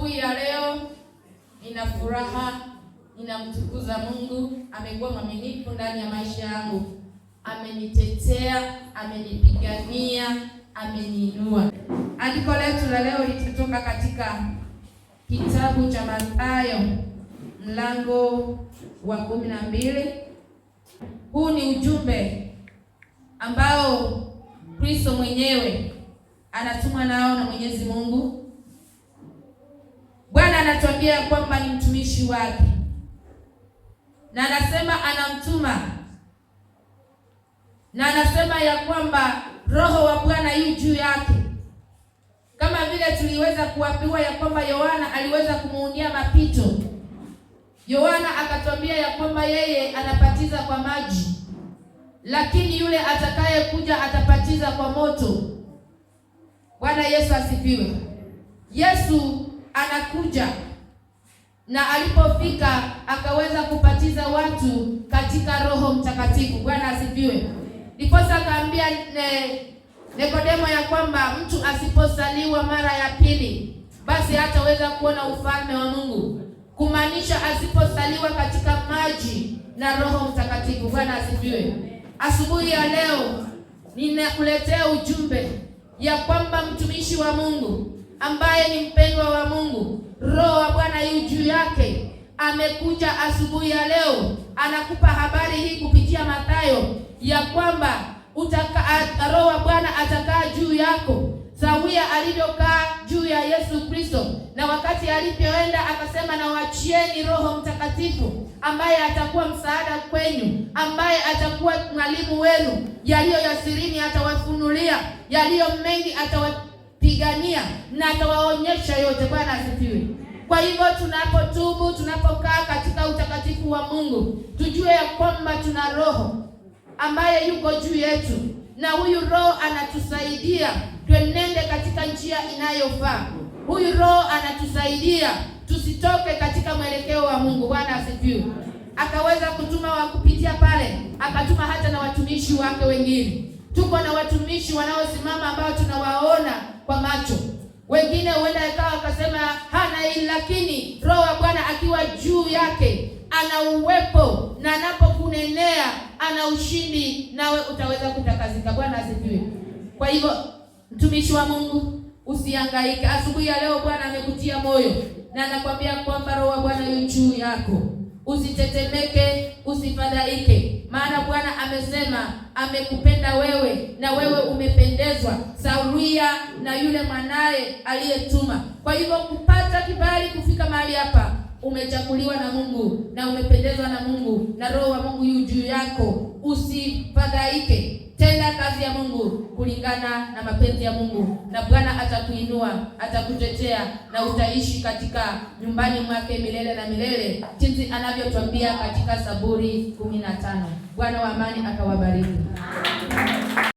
Asubuhi ya leo nina furaha, ninamtukuza Mungu. Amekuwa mwaminifu ndani ya maisha yangu, amenitetea, amenipigania, ameniinua. Andiko letu la leo litatoka katika kitabu cha Mathayo mlango wa 12. Huu ni ujumbe ambao Kristo mwenyewe anatumwa nao na Mwenyezi Mungu. Bwana anatuambia kwamba ni mtumishi wake, na anasema anamtuma, na anasema ya kwamba Roho wa Bwana yu juu yake. Kama vile tuliweza kuambiwa ya kwamba Yohana aliweza kumuundia mapito. Yohana akatuambia ya kwamba yeye anapatiza kwa maji, lakini yule atakaye kuja atapatiza kwa moto. Bwana Yesu asifiwe. Yesu anakuja, na alipofika akaweza kupatiza watu katika Roho Mtakatifu. Bwana asifiwe. Ndiposa akaambia Nikodemo ya kwamba mtu asiposaliwa mara ya pili basi hataweza kuona ufalme wa Mungu, kumaanisha asiposaliwa katika maji na Roho Mtakatifu. Bwana asifiwe. Asubuhi ya leo ninakuletea ujumbe ya kwamba mtumishi wa Mungu ambaye ni mpendwa wa Mungu, Roho wa Bwana yu juu yake, amekuja asubuhi ya leo, anakupa habari hii kupitia Mathayo ya kwamba Roho wa Bwana atakaa juu yako sawia alivyokaa juu ya Yesu Kristo. Na wakati alipoenda akasema, na waachieni Roho Mtakatifu ambaye atakuwa msaada kwenu, ambaye atakuwa mwalimu wenu. Yaliyo ya sirini atawafunulia, yaliyo mengi atawapigania na atawaonyesha yote. Bwana asifiwe. Kwa hivyo tunapotubu, tunapokaa katika utakatifu wa Mungu, tujue ya kwamba tuna Roho ambaye yuko juu yetu, na huyu Roho anatusaidia tuenende katika njia inayofaa. Huyu Roho anatusaidia tusitoke katika mwelekeo wa Mungu. Bwana asifiwe. Akaweza kutuma wa kupitia pale, akatuma hata na watumishi wake wengine. Tuko na watumishi wanaosimama ambao tunawaona kwa macho. Wengine huenda ikawa wakasema hana hili, lakini Roho wa Bwana akiwa juu yake ana uwepo, na anapokunenea ana ushindi, nawe utaweza kutakazika. Bwana asifiwe. Kwa hivyo mtumishi wa Mungu, usihangaike. Asubuhi ya leo Bwana amekutia moyo na anakuambia kwamba Roho wa Bwana yu juu yako. Usitetemeke, usifadhaike, maana Bwana amesema amekupenda wewe, na wewe umependezwa sawia na yule mwanae aliyetuma. Kwa hivyo kupata kibali kufika mahali hapa, umechaguliwa na Mungu na umependezwa na Mungu, na Roho wa Mungu yu juu yako. Usifadhaike, tenda kazi ya Mungu kulingana na mapenzi ya Mungu, na Bwana atakuinua, atakutetea, na utaishi katika nyumbani mwake milele na milele, jinsi anavyotuambia katika Zaburi 15. Bwana wa amani akawabariki.